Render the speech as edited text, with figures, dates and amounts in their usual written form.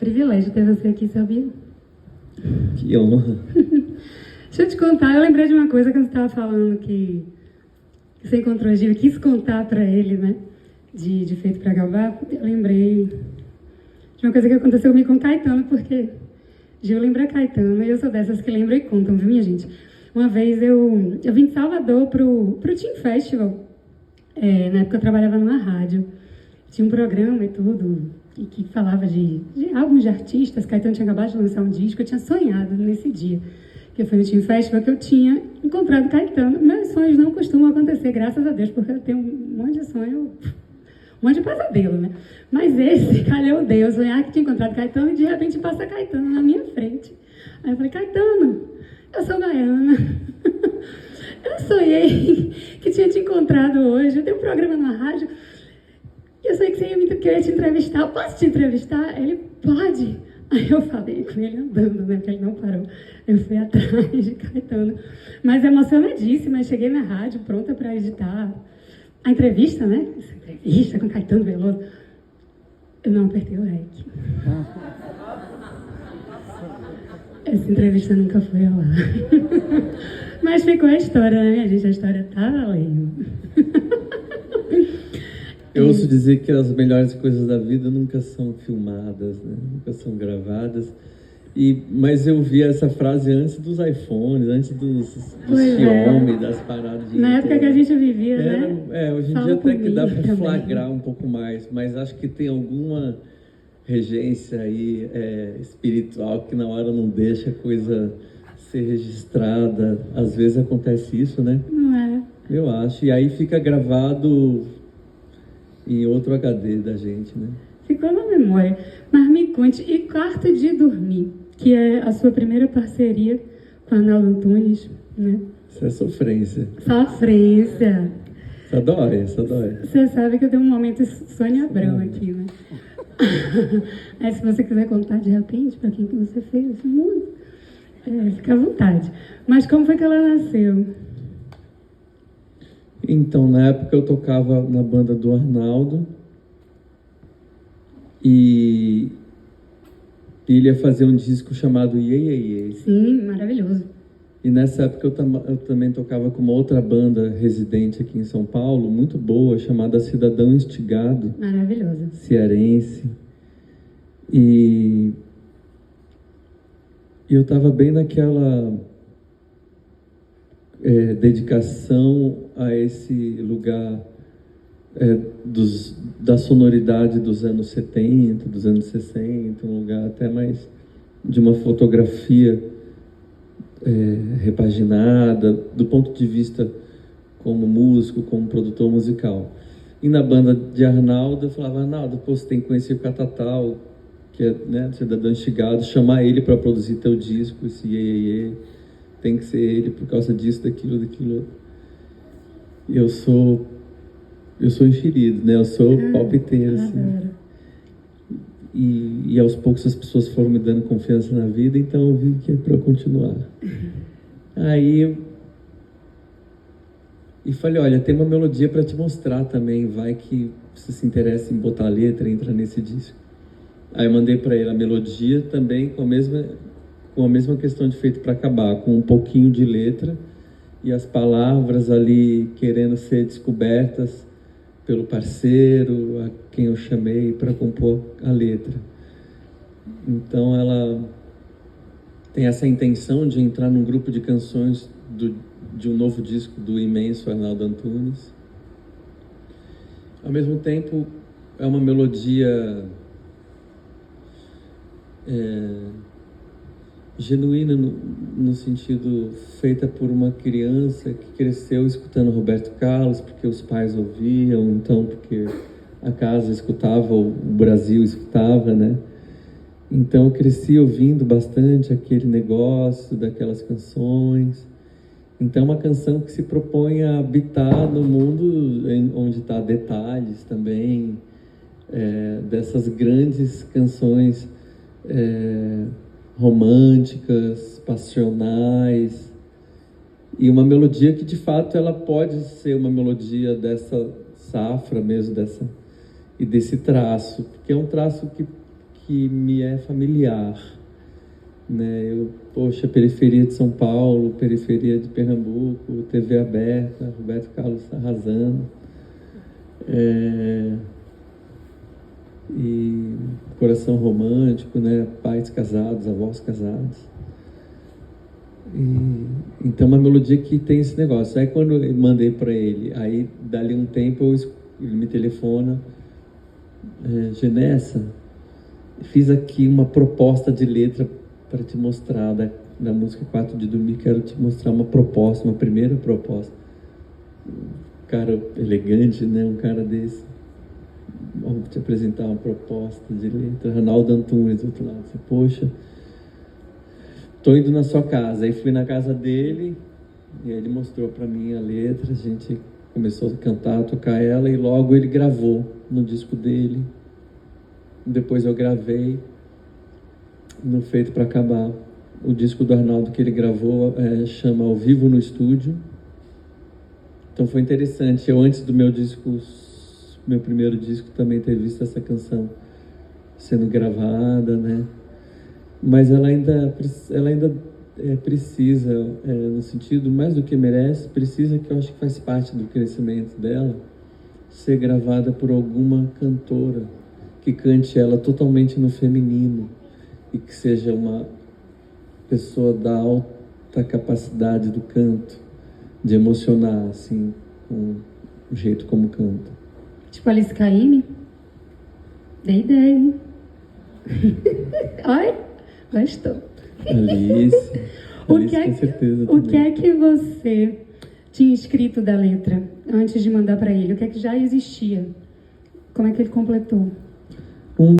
Privilégio ter você aqui, sabia? Que honra. Deixa eu te contar, eu lembrei de uma coisa que você estava falando que você encontrou Gil, quis contar para ele, né? De Feito para Gabá. Eu lembrei de uma coisa que aconteceu comigo com Caetano, porque Gil lembra Caetano, e eu sou dessas que lembram e contam, viu, minha gente? Uma vez eu vim de Salvador pro Team Festival. Na época eu trabalhava numa rádio. Tinha um programa e tudo, e que falava de álbuns de artistas. Caetano tinha acabado de lançar um disco. Eu tinha sonhado nesse dia, que foi no Team Festival, que eu tinha encontrado Caetano. Meus sonhos não costumam acontecer, graças a Deus, porque eu tenho um monte de sonho, um monte de pesadelo, né? Mas esse, calhou Deus, sonhar que tinha encontrado Caetano e de repente passa Caetano na minha frente. Aí eu falei, Caetano, eu sou baiana. Eu sonhei que tinha te encontrado hoje. Eu tenho um programa na rádio. Eu sei que eu ia te entrevistar. Eu posso te entrevistar? Ele, pode. Aí eu falei com ele andando, né? Porque ele não parou. Eu fui atrás de Caetano. Mas emocionadíssima. Eu cheguei na rádio, pronta para editar a entrevista, né? Essa entrevista com Caetano Veloso. Eu não apertei o REC. Essa entrevista nunca foi ao ar. Mas ficou a história, né, minha gente? A história tá valendo. Eu ouço dizer que as melhores coisas da vida nunca são filmadas, né? Nunca são gravadas. Mas eu vi essa frase antes dos iPhones, antes dos Xiaomi, das paradas de na época que a gente vivia, né? Hoje em dia até que dá para flagrar um pouco mais, mas acho que tem alguma regência aí espiritual que na hora não deixa a coisa ser registrada. Às vezes acontece isso, né? Não é? Eu acho. E aí fica gravado em outro HD da gente, né? Ficou na memória. Mas me conte, e Quarto de Dormir, que é a sua primeira parceria com a Arnaldo Antunes, né? Isso é sofrência. Sofrência. Só dói, só dói. Você sabe que eu tenho um momento Sônia Abrão aqui, né? Aí se você quiser contar de repente para quem que você fez essa música, fica à vontade. Mas como foi que ela nasceu? Então, na época eu tocava na banda do Arnaldo e ele ia fazer um disco chamado Iê, Iê, Iê. Sim, maravilhoso. E nessa época eu também tocava com uma outra banda residente aqui em São Paulo, muito boa, chamada Cidadão Instigado. Maravilhosa. Cearense. E eu estava bem naquela dedicação a esse lugar da sonoridade dos anos 70, dos anos 60, um lugar até mais de uma fotografia repaginada, do ponto de vista como músico, como produtor musical. E na banda de Arnaldo, eu falava, Arnaldo, pô, você tem que conhecer o Catatal, que é, né, Cidadão Instigado, chamar ele para produzir teu disco, esse Iê, Iê, Iê. Tem que ser ele por causa disso, daquilo. E eu sou enxerido, né? Eu sou palpiteiro, assim. E aos poucos as pessoas foram me dando confiança na vida, então eu vi que é para eu continuar. Aí e falei, olha, tem uma melodia para te mostrar também, vai que você se interessa em botar a letra, entra nesse disco. Aí eu mandei para ele a melodia também com a mesma questão de Feito para Acabar, com um pouquinho de letra e as palavras ali querendo ser descobertas pelo parceiro, a quem eu chamei para compor a letra. Então ela tem essa intenção de entrar num grupo de canções de um novo disco do imenso Arnaldo Antunes. Ao mesmo tempo, é uma melodia genuína no sentido feita por uma criança que cresceu escutando Roberto Carlos, porque os pais ouviam, então porque a casa escutava, o Brasil escutava, né? Então eu cresci ouvindo bastante aquele negócio daquelas canções. Então é uma canção que se propõe a habitar no mundo onde está detalhes também, dessas grandes canções românticas, passionais, e uma melodia que de fato ela pode ser uma melodia dessa safra mesmo, desse traço, porque é um traço que que me é familiar, né? Poxa, periferia de São Paulo, periferia de Pernambuco, TV aberta, Roberto Carlos arrasando. E coração romântico, né? Pais casados, avós casados. Então, uma melodia que tem esse negócio. Aí, quando eu mandei para ele, aí, dali um tempo, ele me telefona: Genessa, fiz aqui uma proposta de letra para te mostrar, da música 4 de Dormir, quero te mostrar uma proposta, uma primeira proposta. Um cara elegante, né? Um cara desse. Vamos te apresentar uma proposta de letra. Ronaldo Antunes, do outro lado. Disse, poxa, tô indo na sua casa. Aí fui na casa dele, e aí ele mostrou para mim a letra, a gente começou a cantar, a tocar ela, e logo ele gravou no disco dele. Depois eu gravei no Feito para Acabar. O disco do Arnaldo que ele gravou chama Ao Vivo no Estúdio. Então foi interessante. Eu, antes do meu primeiro disco, também ter visto essa canção sendo gravada, né? Mas ela ainda precisa, no sentido mais do que merece, precisa, que eu acho que faz parte do crescimento dela, ser gravada por alguma cantora que cante ela totalmente no feminino e que seja uma pessoa da alta capacidade do canto, de emocionar, assim, com o jeito como canta. Tipo Alice Caymmi? Dei ideia, hein? Ai, gostou. Alice com certeza. O que é que você tinha escrito da letra antes de mandar para ele? O que é que já existia? Como é que ele completou?